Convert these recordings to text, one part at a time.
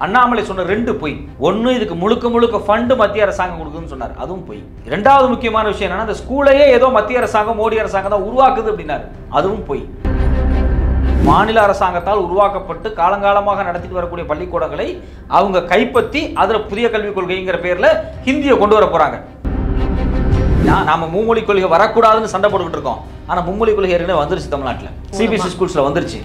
அண்ணாமலை சொன்ன ரெண்டு பொய். ஒன்று, இதுக்கு முழுக்க முழுக்க ஃபண்டு மத்திய அரசாங்கம் கொடுக்குதுன்னு சொன்னார், அதுவும் பொய். இரண்டாவது முக்கியமான விஷயம் என்னன்னா, அந்த ஸ்கூலையே ஏதோ மத்திய அரசாங்கம் மோடி அரசாங்கம் தான் உருவாக்குது அப்படின்னாரு, அதுவும் பொய். மாநில அரசாங்கத்தால் உருவாக்கப்பட்டு காலங்காலமாக நடத்திட்டு வரக்கூடிய பள்ளிக்கூடங்களை அவங்க கைப்பற்றி அதில் புதிய கல்விக் கொள்கைங்கிற பேர்ல ஹிந்தியை கொண்டு வர போறாங்க. நாம மும்மொழி கொள்கை வரக்கூடாதுன்னு சண்டை போட்டுக்கிட்டு இருக்கோம். ஆனா மும்மொழி கொள்கை ஏற்கனவே வந்துருச்சு தமிழ்நாட்டில், சிபிஎஸ்இ ஸ்கூல்ஸ்ல வந்துருச்சு.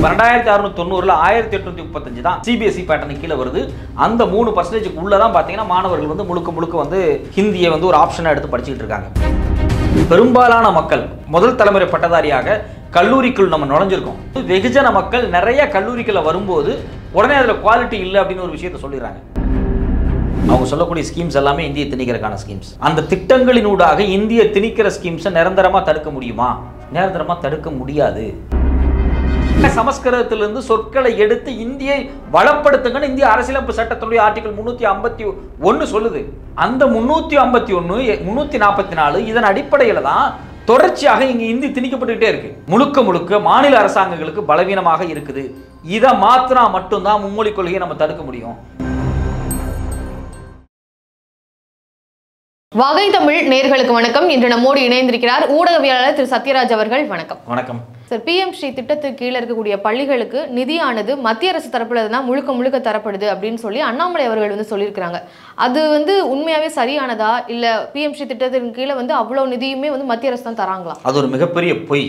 2690 1835 தான் சிபிஎஸ்இ பேட்டர்ன் கீழே வருது. அந்த 3% உள்ளதான் பாத்தீங்கன்னா மாணவர்கள் வந்து முழுக்க முழுக்க வந்து ஹிந்தியை வந்து ஒரு ஆப்ஷனா எடுத்து படிச்சுக்கிட்டு இருக்காங்க. பெரும்பாலான மக்கள் முதல் தலைமுறை பட்டதாரியாக கல்லூரிக்குள் நம்ம நுழைஞ்சிருக்கோம். வெகுஜன மக்கள் நிறைய கல்லூரிக்குள்ள வரும்போது உடனே அதுல குவாலிட்டி இல்லை அப்படின்னு ஒரு விஷயத்தை சொல்லிடுறாங்க. அவங்க சொல்லக்கூடிய ஸ்கீம்ஸ் எல்லாமே இந்திய திணிக்கிறதுக்கான ஸ்கீம்ஸ். அந்த திட்டங்களினூடாக இந்திய திணிக்கிற ஸ்கீம்ஸை நிரந்தரமா தடுக்க முடியுமா? நிரந்தரமா தடுக்க முடியாது. சமஸ்கிருதத்திலிருந்து சொற்களை எடுத்து இந்தியை வளப்படுத்துங்கன்னு இந்திய அரசியலமைப்பு சட்டத்தினுடைய ஆர்டிகல் 351 சொல்லுது. அந்த 351 344 இதன் அடிப்படையில தான் தொடர்ச்சியாக இங்க இந்தி திணிக்கப்பட்டுட்டே இருக்கு. முழுக்க முழுக்க மாநில அரசாங்கங்களுக்கு பலவீனமாக இருக்குது. இதை மாத்தினா மட்டும்தான் மும்மொழி கொள்கையை நம்ம தடுக்க முடியும். வகை தமிழ் நேயர்களுக்கு வணக்கம். இன்று நம்மோடு இணைந்திருக்கிறார் ஊடகவியலாளர் திரு சத்யராஜ் அவர்கள். வணக்கம். வணக்கம் சார். PM ஸ்ரீ திட்டத்துக்கு கீழே இருக்கக்கூடிய பள்ளிகளுக்கு நிதியானது மத்திய அரசு தரப்புல தான் முழுக்க முழுக்க தரப்படுது அப்படின்னு சொல்லி அண்ணாமலை அவர்கள் வந்து சொல்லியிருக்கிறாங்க. அது வந்து உண்மையாவே சரியானதா, இல்ல PM ஸ்ரீ திட்டத்தின் கீழே வந்து அவ்வளவு நிதியுமே வந்து மத்திய அரசு தான் தராங்களா? அது ஒரு மிகப்பெரிய பொய்.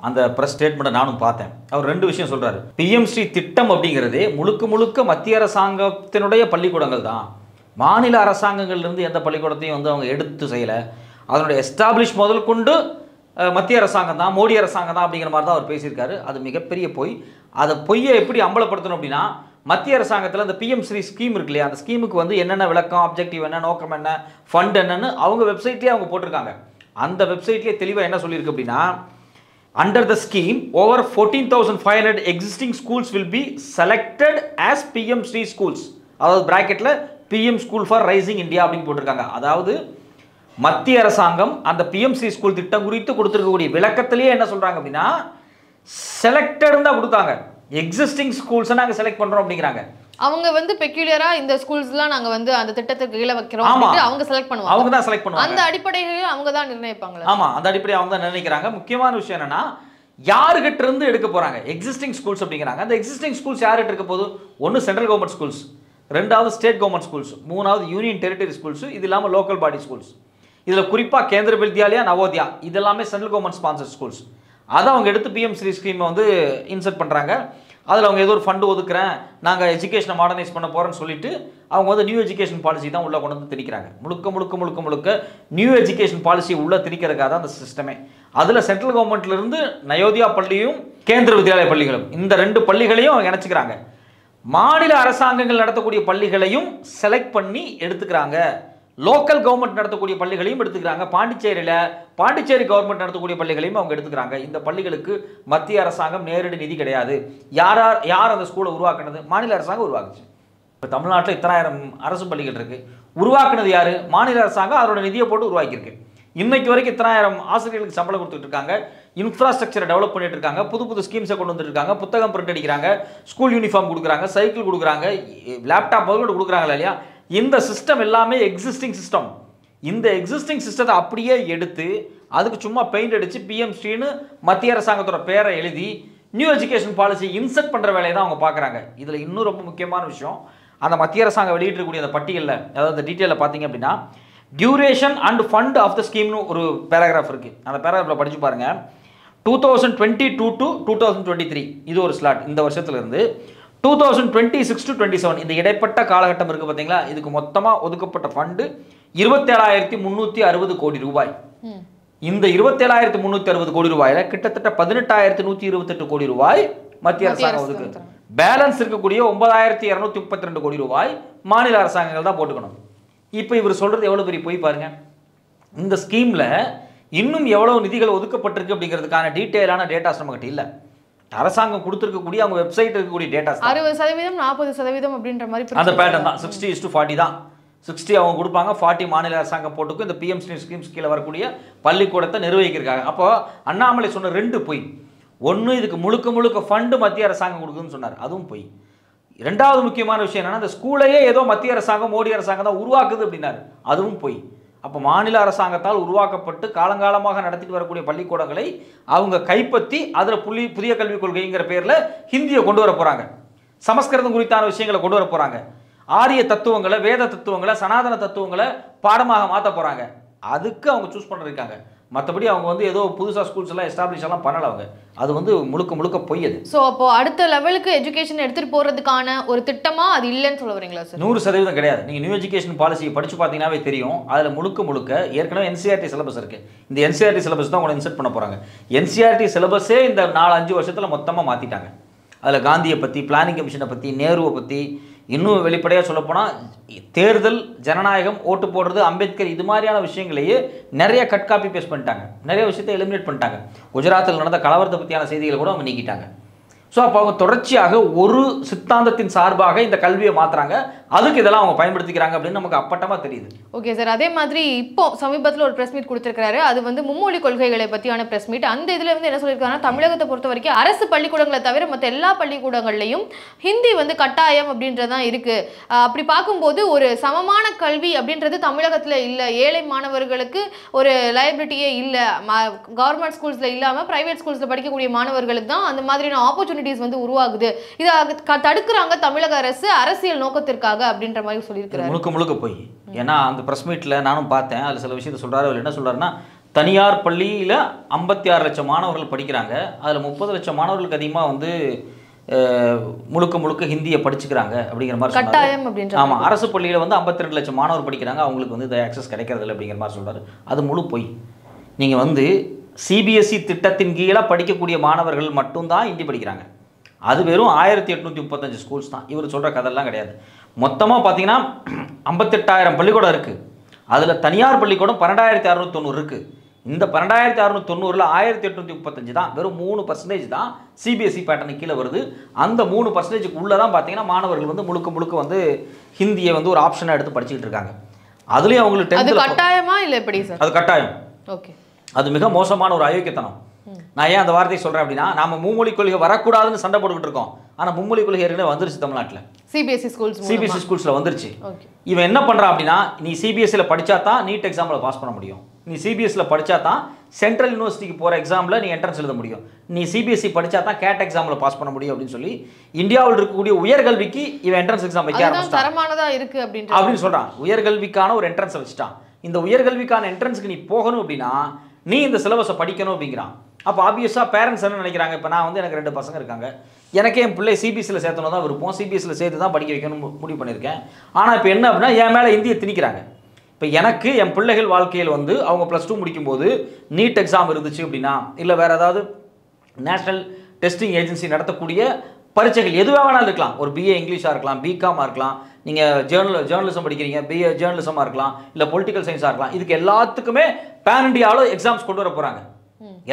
அந்த பிரஸ் ஸ்டேட்மெண்ட்டை நானும் பார்த்தேன். அவர் ரெண்டு விஷயம் சொல்றாரு. PM ஸ்ரீ திட்டம் அப்படிங்கிறது முழுக்க முழுக்க மத்திய அரசாங்கத்தினுடைய பள்ளிக்கூடங்கள் தான். மாநில அரசாங்கங்கள்லேருந்து எந்த பள்ளிக்கூடத்தையும் வந்து அவங்க எடுத்து செய்யலை. அதனுடைய எஸ்டாப்ளிஷ் முதல் கொண்டு மத்திய அரசாங்கம் தான், மோடி அரசாங்கம் தான் அப்படிங்கிற மாதிரி தான் அவர் பேசியிருக்காரு. அது மிகப்பெரிய பொய். அதை பொய்யை எப்படி அம்பலப்படுத்தணும் அப்படின்னா, மத்திய அரசாங்கத்தில் அந்த PM ஸ்ரீ ஸ்கீம் இருக்கு இல்லையா, அந்த ஸ்கீமுக்கு வந்து என்னென்ன விளக்கம், அப்ஜெக்டிவ் என்ன, நோக்கம் என்ன, ஃபண்ட் என்னன்னு அவங்க வெப்சைட்லேயே அவங்க போட்டிருக்காங்க. அந்த வெப்சைட்லேயே தெளிவாக என்ன சொல்லியிருக்கு அப்படின்னா, under the scheme over 14,500 existing schools will be selected as PM Shri schools. அதாவது பிராக்கெட்டில் PM school for rising India அப்படின்னு போட்டிருக்காங்க. அதாவது மத்திய அரசாங்கம் அந்த PM ஸ்ரீ ஸ்கூல் திட்டம் குறித்து கொடுத்துருக்கக்கூடிய விளக்கத்திலேயே என்ன சொல்றாங்க அப்படின்னா, செலக்டட் தான் கொடுத்தாங்க. எக்ஸிஸ்டிங் ஸ்கூல்ஸ் நாங்கள் செலக்ட் பண்றோம் அப்படிங்கிறாங்க. அவங்க வந்து பெக்யூலியரா இந்த ஸ்கூல்ஸ்லாம் நாங்க வந்து அந்த திட்டத்துக்கு கீழே வைக்கிறோம் அப்படினு அவங்க செலக்ட் பண்ணுவாங்க. அவங்க தான் செலக்ட் பண்ணுவாங்க. அந்த அடிப்படையில அவங்க தான் நிர்ணயிப்பாங்களா? ஆமா, அந்த அடிப்படையில் அவங்க தான் நிர்ணயிக்கிறாங்க. முக்கியமான விஷயம் என்னன்னா, யாருகிட்ட இருந்து எடுக்க போறாங்க? எக்ஸிஸ்டிங் ஸ்கூல்ஸ் அப்படிங்கிறாங்க. அந்த எக்ஸிஸ்டிங் ஸ்கூல்ஸ் யார்கிட்ட இருக்க போகுது? ஒன்று சென்ட்ரல் கவர்மெண்ட் ஸ்கூல்ஸ், ரெண்டாவது ஸ்டேட் கவர்மெண்ட் ஸ்கூல்ஸ், மூணாவது யூனியன் டெரிட்டரி ஸ்கூல்ஸ், இது இல்லாமல் லோக்கல் பாடி ஸ்கூல்ஸ். இதில் குறிப்பாக கேந்திர வித்யாலயா, நவோதயா இதெல்லாமே சென்ட்ரல் கவர்மெண்ட் ஸ்பான்சர் ஸ்கூல்ஸ். அதை அவங்க எடுத்து PM ஸ்ரீ ஸ்கீமை வந்து இன்சர்ட் பண்ணுறாங்க. அதில் அவங்க ஏதோ ஒரு ஃபண்டு ஒதுக்குறேன், நாங்கள் எஜுகேஷனை மாடர்னைஸ் பண்ண போகிறோன்னு சொல்லிட்டு அவங்க வந்து நியூ எஜுகேஷன் பாலிசி தான் உள்ளே கொண்டு வந்து திணிக்கிறாங்க. முழுக்க முழுக்க முழுக்க முழுக்க நியூ எஜுகேஷன் பாலிசி உள்ளே திணிக்கிறதுக்காக தான் அந்த சிஸ்டமே. அதில் சென்ட்ரல் கவர்மெண்ட்லேருந்து நவோதயா பள்ளியும் கேந்திர வித்யாலயா பள்ளிகளும், இந்த ரெண்டு பள்ளிகளையும் அவங்க இணைச்சிக்கிறாங்க. மாநில அரசாங்கங்கள் நடத்தக்கூடிய பள்ளிகளையும் செலக்ட் பண்ணி எடுத்துக்கிறாங்க. லோக்கல் கவர்மெண்ட் நடத்தக்கூடிய பள்ளிகளையும் எடுத்துக்கிறாங்க. பாண்டிச்சேரி கவர்மெண்ட் நடத்தக்கூடிய பள்ளிகளையும் அவங்க எடுத்துக்கிறாங்க. இந்த பள்ளிகளுக்கு மத்திய அரசாங்கம் நேரடி நிதி கிடையாது. யார் அந்த ஸ்கூலை உருவாக்குனது? மாநில அரசாங்கம் உருவாக்குச்சு. இப்போ தமிழ்நாட்டில் 10,000 அரசு பள்ளிகள் இருக்கு. உருவாக்குனது யாரு? மாநில அரசாங்கம் அதோட நிதியை போட்டு உருவாக்கியிருக்கு. இன்னைக்கு வரைக்கும் 10,000 ஆசிரியர்களுக்கு சம்பளம் கொடுத்துட்டு இருக்காங்க. இன்ஃப்ராஸ்ட்ரக்சரை டெவலப் பண்ணிட்டு இருக்காங்க. புது ஸ்கீம்ஸை கொண்டு வந்துட்டு இருக்காங்க. புத்தகம் பிரிண்ட் அடிக்கிறாங்க, ஸ்கூல் யூனிஃபார்ம் கொடுக்குறாங்க, சைக்கிள் கொடுக்குறாங்க, லேப்டாப் முதல்ல கொடுக்குறாங்களா இல்லையா? இந்த சிஸ்டம் எல்லாமே எக்ஸிஸ்டிங் சிஸ்டம். இந்த எக்ஸிஸ்டிங் சிஸ்டத்தை அப்படியே எடுத்து அதுக்கு சும்மா பெயிண்ட் அடிச்சு PM ஸ்ரீன்னு மத்திய அரசாங்கத்தோட பேரை எழுதி நியூ எஜுகேஷன் பாலிசி இன்சர்ட் பண்ற வேலையை தான் அவங்க பார்க்குறாங்க. இதில் இன்னும் ரொம்ப முக்கியமான விஷயம், அந்த மத்திய அரசாங்கம் வெளியிட்டிருக்கக்கூடிய அந்த பட்டியலில், அதாவது டீட்டெயிலில் பார்த்தீங்க அப்படின்னா, duration and fund of the ஸ்கீம்னு ஒரு பேராகிராஃப் இருக்கு. அந்த பேராகிராஃபில் படிச்சு பாருங்க. 2022 to 2023 இது ஒரு ஸ்லாட். இந்த வருஷத்துல இருந்து 2026 to 27 இந்த இடைப்பட்ட காலகட்டம் இருக்கு பார்த்தீங்களா, இதுக்கு மொத்தமாக ஒதுக்கப்பட்ட ஃபண்டு 27,360 கோடி ரூபாய். இந்த 27,360 கோடி ரூபாயில கிட்டத்தட்ட 18,128 கோடி ரூபாய் மத்திய அரசாங்கம் ஒதுக்கு. பேலன்ஸ் இருக்கக்கூடிய 9,232 கோடி ரூபாய் மாநில அரசாங்கங்கள் தான் போட்டுக்கணும். இப்போ இவர் சொல்றது எவ்வளவு பெரிய போய் பாருங்க. இந்த ஸ்கீம்ல இன்னும் எவ்வளவு நிதிகள் ஒதுக்கப்பட்டிருக்கு அப்படிங்கிறதுக்கான டீட்டெயிலான டேட்டாஸ் நம்மகிட்ட இல்லை. அரசாங்கம் கொடுத்துருக்கக்கூடிய அவங்க வெப்சைட் இருக்கக்கூடிய டேட்டாஸ் 60% 40% அப்படின்ற மாதிரி அந்த பேட்டர்ன் தான். 60:40 தான். 60 அவங்க கொடுப்பாங்க, 40 மாநில அரசாங்கம் போட்டுக்கும் இந்த PM ஸ்கீம்ஸ் கீழே வரக்கூடிய பள்ளிக்கூடத்தை நிர்வகிக்கிறாங்க. அப்போ அண்ணாமலை சொன்ன ரெண்டு பொய். ஒன்று, இதுக்கு முழுக்க முழுக்க ஃபண்டு மத்திய அரசாங்கம் கொடுக்குதுன்னு சொன்னார், அதுவும் பொய். இரண்டாவது முக்கியமான விஷயம் என்னன்னா, இந்த ஸ்கூலையே ஏதோ மத்திய அரசாங்கம் மோடி அரசாங்கம் தான் உருவாக்குது அப்படின்னாரு. அதுவும் போய் அப்போ மாநில அரசாங்கத்தால் உருவாக்கப்பட்டு காலங்காலமாக நடத்திட்டு வரக்கூடிய பள்ளிக்கூடங்களை அவங்க கைப்பற்றி அதில் புதிய கல்விக் கொள்கைங்கிற பேரில் ஹிந்தியை கொண்டு வர போகிறாங்க, சமஸ்கிருதம் குறித்தான விஷயங்களை கொண்டு வர போகிறாங்க, ஆரிய தத்துவங்களை, வேத தத்துவங்களை, சனாதன தத்துவங்களை பாடமாக மாற்ற போகிறாங்க. அதுக்கு அவங்க சூஸ் பண்ணிருக்காங்க. மற்றபடி அவங்க வந்து ஏதோ புதுசாக ஸ்கூல்ஸ் எல்லாம் எஸ்டாப்ளிஷ் எல்லாம் பண்ணல. அவங்க அது வந்து முழுக்க பொய். அது ஸோ அப்போ அடுத்த லெவலுக்கு எஜுகேஷன் எடுத்துகிட்டு போகிறதுக்கான ஒரு திட்டமாக அது இல்லைன்னு சொல்ல வரீங்களா சார்? 100% கிடையாது. நீங்கள் நியூ எஜுகேஷன் பாலிசியை படித்து பார்த்தீங்கன்னாவே தெரியும். அதில் முழுக்க ஏற்கனவே என்சிஆர்டி சிலபஸ் இருக்குது. இந்த என்சிஆர்டி சிலபஸ் தான் உங்களை இன்செர்ட் பண்ண போகிறாங்க. என்சிஆர்டி சிலபஸே இந்த 4-5 வருஷத்தில் மொத்தமாக மாற்றிட்டாங்க. அதில் காந்தியை பற்றி, பிளானிங் கமிஷனை பற்றி, நேருவை பற்றி, இன்னும் வெளிப்படையாக சொல்லப்போனால் தேர்தல், ஜனநாயகம், ஓட்டு போடுறது, அம்பேத்கர், இது மாதிரியான விஷயங்களையே நிறைய கட் காப்பி பேஸ்ட் பண்ணிட்டாங்க. நிறைய விஷயத்தை எலிமினேட் பண்ணிட்டாங்க. குஜராத்தில் நடந்த கலவரத்தை பற்றியான செய்திகளை கூட அவங்க நீக்கிட்டாங்க. ஸோ அப்போ அவங்க தொடர்ச்சியாக ஒரு சித்தாந்தத்தின் சார்பாக இந்த கல்வியை மாற்றுறாங்க. அதுக்கு இதெல்லாம் அவங்க பயன்படுத்திக்கிறாங்க அப்படின்னு நமக்கு அப்பட்டமாக தெரியுது. Okay sir. அதே மாதிரி இப்போ சமீபத்தில் ஒரு ப்ரெஸ் மீட் கொடுத்துருக்காரு. அது வந்து மும்மொழி கொள்கைகளை பற்றியான ப்ரெஸ் மீட். அந்த இதில் வந்து என்ன சொல்லியிருக்காங்கன்னா, தமிழகத்தை பொறுத்த வரைக்கும் அரசு பள்ளிக்கூடங்களை தவிர மற்ற எல்லா பள்ளிக்கூடங்கள்லையும் ஹிந்தி வந்து கட்டாயம் அப்படின்றதான் இருக்குது. அப்படி பார்க்கும்போது ஒரு சமமான கல்வி அப்படின்றது தமிழகத்தில் இல்லை. ஏழை மாணவர்களுக்கு ஒரு லைபிலிட்டியே இல்லை. கவர்மெண்ட் ஸ்கூல்ஸில் இல்லாமல் ப்ரைவேட் ஸ்கூல்ஸில் படிக்கக்கூடிய மாணவர்களுக்கு தான் அந்த மாதிரியான ஆப்பர்ச்சுனிட்டிஸ் வந்து உருவாகுது. இதை தடுக்கிறாங்க தமிழக அரசு அரசியல் நோக்கத்திற்காக அப்படின்ற மாதிரி சொல்லியிருக்கிறாரு. முழுக்க போய். ஏன்னா அந்த ப்ரெஸ் மீட்டில் நானும் பார்த்தேன். அதில் சில விஷயத்தை சொல்கிறாரு. அவர் என்ன சொல்கிறாருன்னா, தனியார் பள்ளியில் 56 லட்சம் மாணவர்கள் படிக்கிறாங்க. அதில் 30 லட்சம் மாணவர்களுக்கு அதிகமாக வந்து முழுக்க ஹிந்தியை படிச்சுக்கிறாங்க அப்படிங்கிற மாதிரி கட்டாயம் அப்படின்ற. ஆமாம், அரசு பள்ளியில் வந்து 52 லட்சம் மாணவர் படிக்கிறாங்க. அவங்களுக்கு வந்து இந்த ஆக்சஸ் கிடைக்கிறது இல்லை அப்படிங்கிற மாதிரி சொல்கிறாரு. அது முழு பொய். நீங்கள் வந்து சிபிஎஸ்சி திட்டத்தின் கீழே படிக்கக்கூடிய மாணவர்கள் மட்டும்தான் ஹிந்தி படிக்கிறாங்க. அது வெறும் 1835 ஸ்கூல்ஸ் தான். இவர் சொல்கிற கதெல்லாம் கிடையாது. மொத்தமாக பார்த்தீங்கன்னா 58,000 பள்ளிக்கூடம் இருக்குது. அதில் தனியார் பள்ளிக்கூடம் 12,690 இருக்குது. இந்த 12,690ல் 1835 தான், வெறும் 3% தான் சிபிஎஸ்சி பேட்டர்னுக்கு கீழே வருது. அந்த 3%க்கு உள்ளே தான் பார்த்தீங்கன்னா மாணவர்கள் வந்து முழுக்க வந்து ஹிந்தியை வந்து ஒரு ஆப்ஷனாக எடுத்து படிச்சுக்கிட்டு இருக்காங்க. அதுலேயும் அவங்களுக்கு அது கட்டாயமா இல்லை எப்படி சார்? அது கட்டாயம். ஓகே. அது மிக மோசமான ஒரு அயோக்கியத்தனம். நான் ஏன் அந்த வார்த்தையை சொல்கிறேன் அப்படின்னா, நாம மும்மொழி கொள்கை வரக்கூடாதுன்னு சண்டை போட்டுக்கிட்டு இருக்கோம். ஆனால் மும்மொழி கொள்கை ஏற்கனவே வந்துருச்சு தமிழ்நாட்டில். சிபிஎஸ்சி ஸ்கூல்ஸில் வந்துருச்சு. இவன் என்ன பண்ணுறான் அப்படின்னா, நீ சிபிஎஸ்சியில் படித்தா தான் நீட் எக்ஸாமில் பாஸ் பண்ண முடியும், நீ சிபிஎஸ்சியில் படித்தா தான் சென்ட்ரல் யூனிவர்சிட்டிக்கு போகிற எக்ஸாமில் நீ என்ட்ரன்ஸ் எழுத முடியும், நீ சிபிஎஸ்சி படித்தா தான் கேட் எக்ஸாமில் பாஸ் பண்ண முடியும் அப்படின்னு சொல்லி இந்தியாவில் இருக்கக்கூடிய உயர்கல்விக்கு இவன் என்ட்ரன்ஸ் எக்ஸாம் வைக்க ஆரம்பிச்சிட்டான் அப்படின்னு சொல்கிறான். உயர்கல்விக்கான ஒரு என்ட்ரன்ஸை வச்சுட்டான். இந்த உயர்கல்விக்கான என்ட்ரன்ஸுக்கு நீ போகணும் அப்படின்னா நீ இந்த சிலபஸை படிக்கணும் அப்படிங்கிறான். அப்போ ஆப்வியஸாக பேரண்ட்ஸ் என்ன நினைக்கிறாங்க, இப்போ நான் வந்து எனக்கு 2 பசங்க இருக்காங்க, எனக்கே என் பிள்ளை சிபிஎஸ்சியில் சேர்த்தணும் தான் விருப்பம், சிபிஎஸ்சியில் சேர்த்து தான் படிக்க வைக்கணும் முடிவு பண்ணியிருக்கேன். ஆனால் இப்போ என்ன அப்படின்னா என் மேலே இந்தியை திணிக்கிறாங்க. இப்போ எனக்கு என் பிள்ளைகள் வாழ்க்கையில் வந்து அவங்க +2 முடிக்கும்போது நீட் எக்ஸாம் இருந்துச்சு அப்படின்னா, இல்லை வேறு ஏதாவது நேஷ்னல் டெஸ்டிங் ஏஜென்சி நடத்தக்கூடிய பரீட்சைகள் எதுவாக வேணாலும் இருக்கலாம். ஒரு பிஏ இங்கிலீஷாக இருக்கலாம், பிகாமாக இருக்கலாம், நீங்கள் ஜேர்னலிசம் படிக்கிறீங்க, பிஏ ஜேர்னலிசமாக இருக்கலாம், இல்லை பொலிட்டிக்கல் சயின்ஸாக இருக்கலாம். இதுக்கு எல்லாத்துக்குமே பேன் இண்டியாவில் எக்ஸாம்ஸ் கொண்டு வர போகிறாங்க.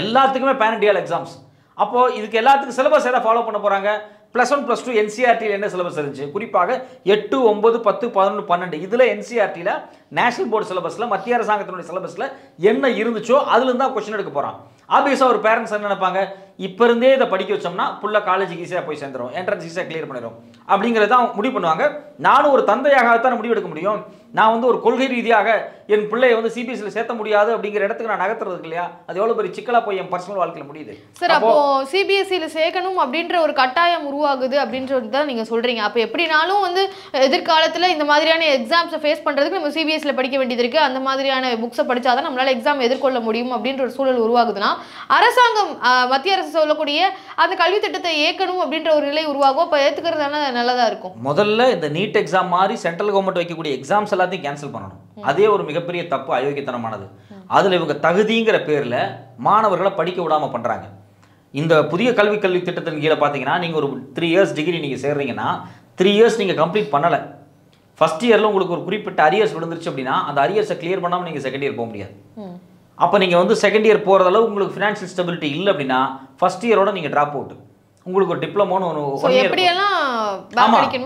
எல்லாத்துக்குமே பேன் இண்டியாவில் எக்ஸாம்ஸ். அப்போது இதுக்கு எல்லாத்துக்கும் சிலபஸ் எதை ஃபாலோ பண்ண போகிறாங்க? +1 +2 என்சிஆர்டியில் என்ன சிலபஸ் இருந்துச்சு, குறிப்பாக 8, 9, 10, 11, 12 இதில் என்சிஆர்டியில் நேஷனல் போர்டு சிலபஸில் மத்திய அரசாங்கத்தினுடைய சிலபஸில் என்ன இருந்துச்சோ அதுலேருந்து தான் கொஸ்டின் எடுக்க போகிறான். ஆப்வியஸாக ஒரு பேரண்ட்ஸ் என்ன நினைப்பாங்க, இப்போ இருந்தே இதை படிக்க வச்சோம்னா புள்ள காலேஜுக்கு ஈஸியாக போய் சேர்ந்துடும், என்ட்ரன்ஸ் ஈஸியாக கிளியர் பண்ணிடும் அப்படிங்கிறதான் முடிவு பண்ணுவாங்க. நானும் ஒரு தந்தையாகத்தான் முடிவு எடுக்க முடியும். நான் வந்து ஒரு கொள்கை ரீதியாக என் பிள்ளையை வந்து சிபிஎஸ்சியில் சேர்த்த முடியாது அப்படிங்கிற இடத்துக்கு நான் நகர்த்துறது இல்லையா? அது எவ்வளோ பெரிய சிக்கலாக போய் என் பர்சனல் வாழ்க்கையில் முடியுது. சார், அப்போ சிபிஎஸ்சியில் சேர்க்கணும் அப்படின்ற ஒரு கட்டாயம் உருவாகுது அப்படின்றது தான் நீங்கள் சொல்கிறீங்க. அப்போ எப்படினாலும் வந்து எதிர்காலத்தில் இந்த மாதிரியான எக்ஸாம்ஸை ஃபேஸ் பண்ணுறதுக்கு நம்ம சிபிஎஸ்சியில் படிக்க வேண்டியது இருக்குது. அந்த மாதிரியான புக்ஸை படித்தா தான் நம்மளால் எக்ஸாம் எதிர்கொள்ள முடியும் அப்படின்ற ஒரு சூழல் உருவாகுதுன்னா அரசாங்கம், மத்திய அரசு சொல்லக்கூடிய அந்த கல்வி திட்டத்தை ஏற்கணும் அப்படின்ற ஒரு நிலை உருவாகும். அப்போ ஏற்றுக்கிறதுனால நல்லதாக இருக்கும். முதல்ல இந்த நீட் எக்ஸாம் மாதிரி சென்ட்ரல் கவர்மெண்ட் வைக்கக்கூடிய எக்ஸாம்ஸ் எல்லாத்தையும் கேன்சல் பண்ணணும். அதே ஒரு மிகப்பெரிய தப்பு, அயோக்கியத்தனமானது. அதில் இவங்க தகுதிங்கிற பேரில் மாணவர்களை படிக்க விடாமல் பண்ணுறாங்க. இந்த புதிய கல்வி திட்டத்தின் கீழே பார்த்தீங்கன்னா நீங்கள் ஒரு 3 இயர்ஸ் டிகிரி நீங்கள் சேர்றீங்கன்னா 3 இயர்ஸ் நீங்கள் கம்ப்ளீட் பண்ணலை. ஃபஸ்ட் இயரில் உங்களுக்கு ஒரு குறிப்பிட்ட அரியர்ஸ் விழுந்துருச்சு அப்படின்னா அந்த அரியர்ஸை கிளியர் பண்ணாமல் நீங்கள் செகண்ட் இயர் போக முடியாது. அப்போ நீங்கள் வந்து செகண்ட் இயர் போகிற அளவு உங்களுக்கு ஃபினான்ஷியல் ஸ்டெபிலிட்டி இல்லை அப்படின்னா ஃபஸ்ட் இயரோட நீங்கள் ட்ராப் அவுட். உங்களுக்கு ஒரு டிப்ளமோன்னு ஒரு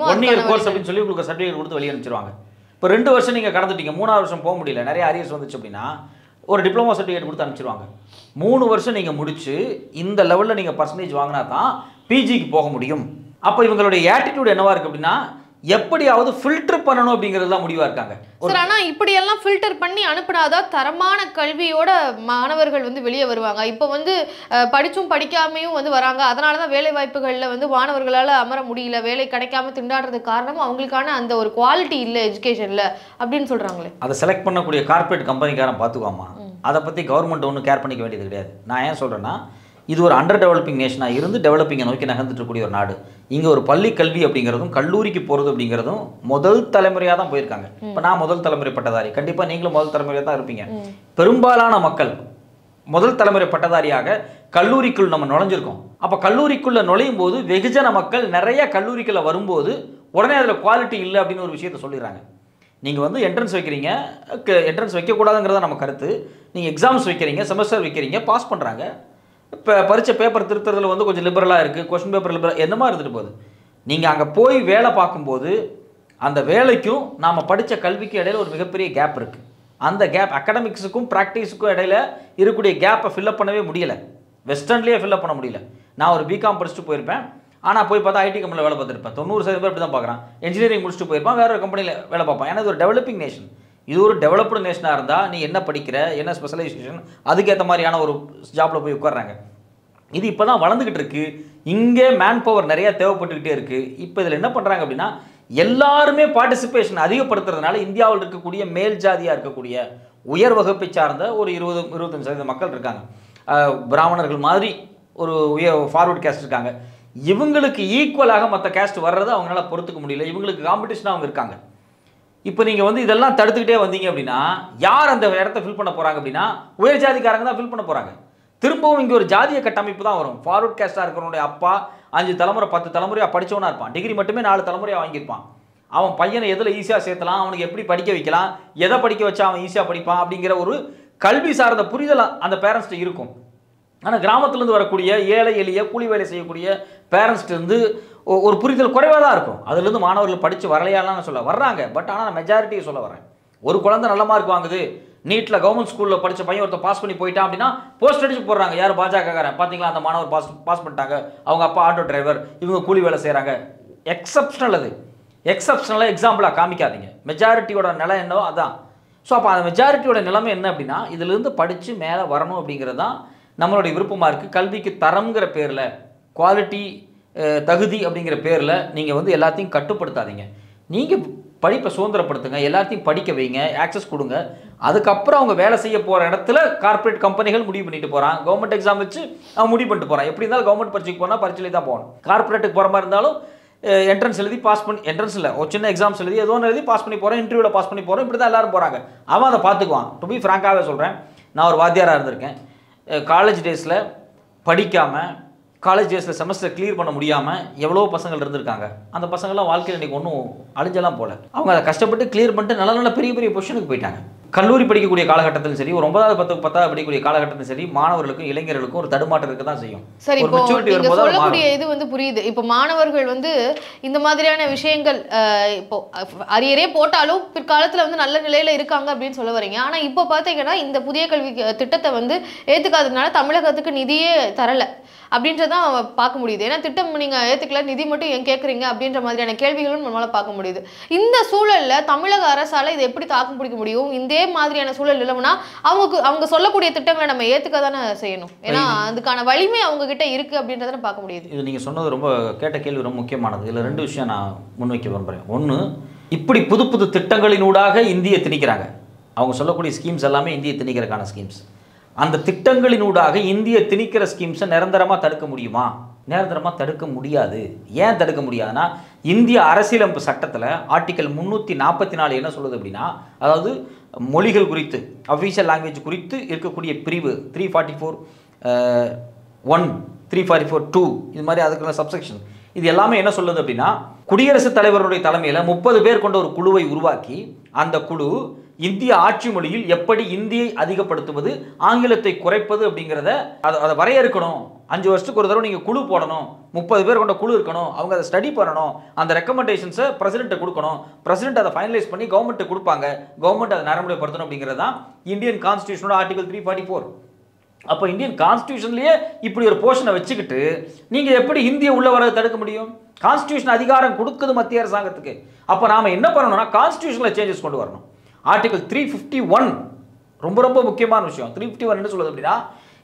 1 இயர் கோர்ஸ் அப்படின்னு சொல்லி உங்களுக்கு சர்டிஃபிகேட் கொடுத்து வெளியே அனுப்பிச்சிருவாங்க. இப்போ 2 வருஷம் நீங்கள் கடந்துட்டீங்க, 3ஆவது வருஷம் போக முடியல, நிறைய அரியர்ஸ் வந்துச்சு அப்படின்னா ஒரு டிப்ளமோ சர்டிஃபிகேட் கொடுத்து அனுப்பிச்சிருவாங்க. 3 வருஷம் நீங்கள் முடிச்சு இந்த லெவலில் நீங்கள் பர்சன்டேஜ் வாங்கினா தான் பிஜிக்கு போக முடியும். அப்போ இவங்களுடைய ஆட்டிடியூட் என்னவா இருக்கு அப்படின்னா எப்படியாவது ஃபில்டர் பண்ணணும் அப்படிங்கிறது தான் முடிவா இருக்காங்க. சார் ஆனா இப்படி எல்லாம் ஃபில்டர் பண்ணி அனுப்புனாதான் தரமான கல்வியோட மாணவர்கள் வந்து வெளியே வருவாங்க. இப்போ வந்து படிச்சும் படிக்காமையும் வந்து வராங்க. அதனால தான் வேலை வாய்ப்புகளில் வந்து மாணவர்களால் அமர முடியல, வேலை கிடைக்காம திண்டாடுறதுக்கு காரணம் அவங்களுக்கான அந்த ஒரு குவாலிட்டி இல்லை எஜுகேஷன்ல அப்படின்னு சொல்றாங்களே. அதை செலக்ட் பண்ணக்கூடிய கார்பரேட் கம்பெனிக்காரன் பார்த்துக்குவாமா, அதை பற்றி கவர்மெண்ட் ஒன்றும் கேர் பண்ணிக்க வேண்டியது கிடையாது. நான் ஏன் சொல்கிறேன்னா, இது ஒரு அண்டர் டெவலப்பிங் நேஷனாக இருந்து டெவலப்பிங்கை நோக்கி நகர்ந்துட்டு இருக்கக்கூடிய ஒரு நாடு. இங்கே ஒரு பள்ளி கல்வி அப்படிங்கிறதும் கல்லூரிக்கு போகிறது அப்படிங்கிறதும் முதல் தலைமுறையாக தான் போயிருக்காங்க. இப்போ நான் முதல் தலைமுறை பட்டதாரி, கண்டிப்பாக நீங்களும் முதல் தலைமுறையாக தான் இருப்பீங்க. பெரும்பாலான மக்கள் முதல் தலைமுறை பட்டதாரியாக கல்லூரிக்குள் நம்ம நுழைஞ்சிருக்கோம். அப்போ கல்லூரிக்குள்ளே நுழையும் போது வெகுஜன மக்கள் நிறைய கல்லூரிக்குள்ளே வரும்போது உடனே அதில் குவாலிட்டி இல்லை அப்படின்னு ஒரு விஷயத்த சொல்லிடுறாங்க. நீங்கள் வந்து என்ட்ரன்ஸ் வைக்கிறீங்க, என்ட்ரன்ஸ் வைக்கக்கூடாதுங்கிறத நம்ம கருத்து. நீங்கள் எக்ஸாம்ஸ் வைக்கிறீங்க, செமஸ்டர் வைக்கிறீங்க, பாஸ் பண்ணுறாங்க. இப்போ பரீட்சை பேப்பர் திருத்துறதுல வந்து கொஞ்சம் லிபரலாக இருக்குது, கொஸ்டின் பேப்பர் லிபரல் என்னமா இருந்துட்டு போகுது. நீங்கள் அங்கே போய் வேலை பார்க்கும்போது அந்த வேலைக்கும் நாம் படித்த கல்விக்கும் இடையில ஒரு மிகப்பெரிய கேப் இருக்குது. அந்த கேப் அகடமிக்ஸுக்கும் ப்ராக்டிஸுக்கும் இடையில இருக்கக்கூடிய கேப்பை ஃபில்லப் பண்ணவே முடியலை. வெஸ்டர்ன்லேயே ஃபில்லப் பண்ண முடியல. நான் ஒரு பிகாம் படிச்சுட்டு போயிருப்பேன், ஆனால் போய் பார்த்தா ஐடி கம்பெனியில் வேலை பார்த்துருப்பேன். 90% பேர் இப்படி தான் பார்க்குறான். இன்ஜினியரிங் முடிச்சுட்டு போயிருப்பான், வேற ஒரு கம்பெனியில் வேலை பார்ப்பான். ஏன்னா இது ஒரு டெவலப்பிங் நேஷன். இது ஒரு டெவலப்டு நேஷனாக இருந்தால் நீ என்ன படிக்கிற, என்ன ஸ்பெஷலைசேஷன், அதுக்கேற்ற மாதிரியான ஒரு ஜாப்பில் போய் உட்கார்றாங்க. இது இப்போ தான் வளர்ந்துக்கிட்டு இருக்குது. இங்கே மேன் பவர் நிறையா தேவைப்பட்டுக்கிட்டே இருக்குது. இப்போ இதில் என்ன பண்ணுறாங்க அப்படின்னா, எல்லாருமே பார்ட்டிசிபேஷன் அதிகப்படுத்துறதுனால இந்தியாவில் இருக்கக்கூடிய மேல் ஜாதியாக இருக்கக்கூடிய உயர் வகுப்பை சார்ந்த ஒரு 20-25% மக்கள் இருக்காங்க. பிராமணர்கள் மாதிரி ஒரு ஃபார்வர்ட் கேஸ்ட் இருக்காங்க. இவங்களுக்கு ஈக்குவலாக மற்ற கேஸ்ட் வர்றதை அவங்களால பொறுத்துக்க முடியல. இவங்களுக்கு காம்படிஷனாக அவங்க இருக்காங்க. இப்போ நீங்கள் வந்து இதெல்லாம் தடுத்துக்கிட்டே வந்தீங்க அப்படின்னா யார் அந்த இடத்த ஃபில் பண்ண போகிறாங்க அப்படின்னா உயர் ஜாதிக்காரங்க தான் ஃபில் பண்ண போகிறாங்க. திரும்பவும் இங்கே ஒரு ஜாதிய கட்டமைப்பு தான் வரும். ஃபார்வர்ட் கேஸ்டாக இருக்கிறவனுடைய அப்பா 5 தலைமுறை 10 தலைமுறையாக படித்தவனாக இருப்பான். டிகிரி மட்டுமே 4 தலைமுறையாக வாங்கியிருப்பான். அவன் பையனை எதில் ஈஸியாக சேர்த்தலாம், அவனுக்கு எப்படி படிக்க வைக்கலாம், எதை படிக்க வச்சா அவன் ஈஸியாக படிப்பான் அப்படிங்கிற ஒரு கல்வி சார்ந்த புரிதல் அந்த பேரண்ட்ஸ்ட்டு இருக்கும். ஆனால் கிராமத்துலேருந்து வரக்கூடிய ஏழை எளிய கூலி வேலை செய்யக்கூடிய பேரண்ட்ஸ்ட்டு ஒரு புரிதல் குறைவாக தான் இருக்கும். அதுலேருந்து மாணவர்கள் படித்து வரலையாலாம் சொல்ல வர்றாங்க. பட் ஆனால் நான் மெஜாரிட்டியை சொல்ல வரேன். ஒரு குழந்தை நல்ல மார்க் வாங்குது, நீட்டில் கவர்மெண்ட் ஸ்கூலில் படித்த பையன் ஒருத்தர் பாஸ் பண்ணி போயிட்டான் அப்படின்னா போஸ்ட் அடிச்சு போடுறாங்க. யார் பாஜகக்காரன் பார்த்தீங்களா, அந்த மாணவர் பாஸ் பண்ணிட்டாங்க, அவங்க அப்பா ஆட்டோ டிரைவர், இவங்க கூலி வேலை செய்கிறாங்க. எக்ஸப்ஷனல். அது எக்ஸப்ஷனலாக எக்ஸாம்பிளாக காமிக்காதீங்க. மெஜாரிட்டியோட நிலை என்னவோ அதான். ஸோ அப்போ அந்த மெஜாரிட்டியோட நிலைமை என்ன அப்படின்னா இதுலேருந்து படித்து மேலே வரணும் அப்படிங்கிறது தான் நம்மளுடைய விருப்பமாக இருக்குது. கல்விக்கு தரம்ங்கிற பேரில், குவாலிட்டி தகுதி அப்படிங்கிற பேரில் நீங்கள் வந்து எல்லாத்தையும் கட்டுப்படுத்தாதீங்க. நீங்கள் படிப்பை சுதந்திரப்படுத்துங்க, எல்லாத்தையும் படிக்க வைங்க, ஆக்சஸ் கொடுங்க. அதுக்கப்புறம் அவங்க வேலை செய்ய போகிற இடத்துல கார்பரேட் கம்பெனிகள் முடிவு பண்ணிட்டு போகிறான். கவர்மெண்ட் எக்ஸாம் வச்சு அவன் முடிவு பண்ணிட்டு போகிறான். எப்படி இருந்தாலும் கவர்மெண்ட் பரீட்சைக்கு போனால் பரீட்சையிலே தான் போகணும். கார்பரேட்டுக்கு போகிற மாதிரி இருந்தாலும் என்ட்ரன்ஸ் எழுதி பாஸ் பண்ணி, என்ட்ரன்ஸ் இல்லை ஒரு சின்ன எக்ஸாம்ஸ் எழுதி ஏதோ ஒன்று எழுதி பாஸ் பண்ணி போகிறேன், இன்டர்வியூவில் பாஸ் பண்ணி போகிறோம், இப்படி தான் எல்லாரும் போகிறாங்க. அவன் அதை பார்த்துக்குவான். டு பி ஃப்ராங்காகவே சொல்கிறேன், நான் ஒரு வாத்தியாராக இருந்திருக்கேன். காலேஜ் டேஸில் படிக்காமல், காலேஜ் டேஸில் செமஸ்டர் கிளியர் பண்ண முடியாமல் எவ்வளோ பசங்கள் இருந்திருக்காங்க. அந்த பசங்கள்லாம் வாழ்க்கையில் இன்றைக்கி ஒன்றும் அழிஞ்செல்லாம் போகல. அவங்க அதை கஷ்டப்பட்டு கிளியர் பண்ணிட்டு நல்ல நல்ல பெரிய பெரிய பொசிஷனுக்கு போயிட்டாங்க. கல்லூரி படிக்கக்கூடிய காலகட்டத்திலும் சரி, ஒரு 9வது 10வது படிக்கக்கூடிய காலகட்டத்திலும் சரி, மாணவர்களுக்கும் இளைஞர்களுக்கும் ஒரு தடுமாற்றம் இருக்க தான் செய்யும். சரி, இப்போ நீங்க சொல்லக்கூடிய இது வந்து புரியுது. இப்போ மாணவர்கள் வந்து இந்த மாதிரியான விஷயங்கள் இப்போ அரியரே போட்டாலும் பிற்காலத்துல வந்து நல்ல நிலையில இருக்காங்க அப்படின்னு சொல்ல வரீங்க. ஆனா இப்போ பாத்தீங்கன்னா இந்த புதிய கல்வி திட்டத்தை வந்து ஏத்துக்காததுனால தமிழகத்துக்கு நிதியே தரல அப்படின்றதான் பார்க்க முடியுது. ஏன்னா திட்டம் நீங்க ஏத்துக்கல, நிதி மட்டும் ஏன் கேட்குறீங்க அப்படின்ற மாதிரியான கேள்விகளும் நம்மளால பார்க்க முடியுது. இந்த சூழல்ல தமிழக அரசால இதை எப்படி தாக்கம் பிடிக்க முடியும்? இதே மாதிரியான சூழல் இல்லைன்னா அவங்க சொல்லக்கூடிய திட்டங்களை நம்ம ஏத்துக்க தானே செய்யணும். ஏன்னா அதுக்கான வலிமை அவங்க கிட்ட இருக்கு அப்படின்றத பார்க்க முடியுது. இது நீங்க சொன்னது ரொம்ப கேட்ட கேள்வி ரொம்ப முக்கியமானது. இதுல 2 விஷயம் நான் முன்வைக்க விரும்புறேன். ஒன்று, இப்படி புது புது திட்டங்களினூடாக இந்தியை திணிக்கிறாங்க. அவங்க சொல்லக்கூடிய ஸ்கீம்ஸ் எல்லாமே இந்தியை திணிக்கிறதுக்கான ஸ்கீம்ஸ். அந்த திட்டங்களினூடாக இந்திய திணிக்கிற ஸ்கீம்ஸை நிரந்தரமாக தடுக்க முடியுமா? நிரந்தரமாக தடுக்க முடியாது. ஏன் தடுக்க முடியாதுன்னா, இந்திய அரசியலமைப்பு சட்டத்தில் ஆர்டிகல் 344 என்ன சொல்லுது அப்படின்னா, அதாவது மொழிகள் குறித்து, அஃபீஷியல் லாங்குவேஜ் குறித்து இருக்கக்கூடிய பிரிவு 344(1), 344(2) இது மாதிரி அதுக்குள்ள சப்செக்ஷன், இது எல்லாமே என்ன சொல்லுது அப்படின்னா, குடியரசுத் தலைவருடைய தலைமையில் 30 பேர் கொண்ட ஒரு குழுவை உருவாக்கி அந்த குழு இந்திய ஆட்சி மொழியில் எப்படி இந்தியை அதிகப்படுத்துவது, ஆங்கிலத்தை குறைப்பது அப்படிங்கிறத அதை வரையறுக்கணும். 5 வருஷத்துக்கு ஒரு தடவை நீங்கள் குழு போடணும், 30 பேர் கொண்ட குழு இருக்கணும், அவங்க அதை ஸ்டடி பண்ணணும், அந்த ரெக்கமெண்டேஷன்ஸை பிரசிடென்ட்டை கொடுக்கணும், பிரசிடென்ட் அதை ஃபைனலைஸ் பண்ணி கவர்மெண்ட்டை கொடுப்பாங்க, கவர்மெண்ட் அதை நடைமுறைப்படுத்தணும் அப்படிங்கிறது தான் இந்தியன் கான்ஸ்டியூஷனோட ஆர்டிகல் 344. அப்போ இந்தியன் கான்ஸ்டியூஷன்லேயே இப்படி ஒரு போர்ஷனை வச்சுக்கிட்டு நீங்கள் எப்படி இந்தியை உள்ள வரதை தடுக்க முடியும்? கான்ஸ்டியூஷன் அதிகாரம் கொடுக்குது மத்திய அரசாங்கத்துக்கு. அப்போ நாம் என்ன பண்ணணும்னா கான்ஸ்டியூஷனில் சேஞ்சஸ் கொண்டு வரணும். ஆர்டிகல் 351 ரொம்ப ரொம்ப முக்கியமான விஷயம். 351 என்ன சொல்லுது அப்படின்னா,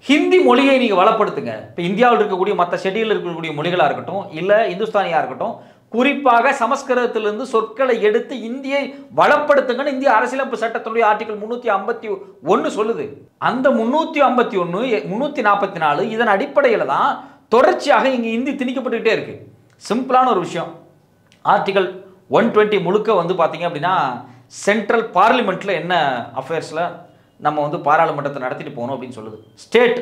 ஹிந்தி மொழியை நீங்கள் வளப்படுத்துங்க. இப்போ இந்தியாவில் இருக்கக்கூடிய மற்ற ஷெட்யூலில் இருக்கக்கூடிய மொழிகளாக இருக்கட்டும், இல்லை இந்துஸ்தானியாக இருக்கட்டும், குறிப்பாக சமஸ்கிருதத்திலிருந்து சொற்களை எடுத்து இந்தியை வளப்படுத்துங்கன்னு இந்திய அரசியலமைப்பு சட்டத்தினுடைய ஆர்டிகல் 351 சொல்லுது. அந்த 351 344 இதன் அடிப்படையில் தான் தொடர்ச்சியாக இங்கே இந்தி திணிக்கப்பட்டுக்கிட்டே இருக்கு. சிம்பிளான ஒரு விஷயம். ஆர்டிகல் 120 முழுக்க வந்து பார்த்தீங்க அப்படின்னா சென்ட்ரல் பார்லிமெண்ட்டில் என்ன அஃபேர்ஸில் நம்ம வந்து பாராளுமன்றத்தை நடத்திட்டு போகணும் அப்படின்னு சொல்லுது. ஸ்டேட்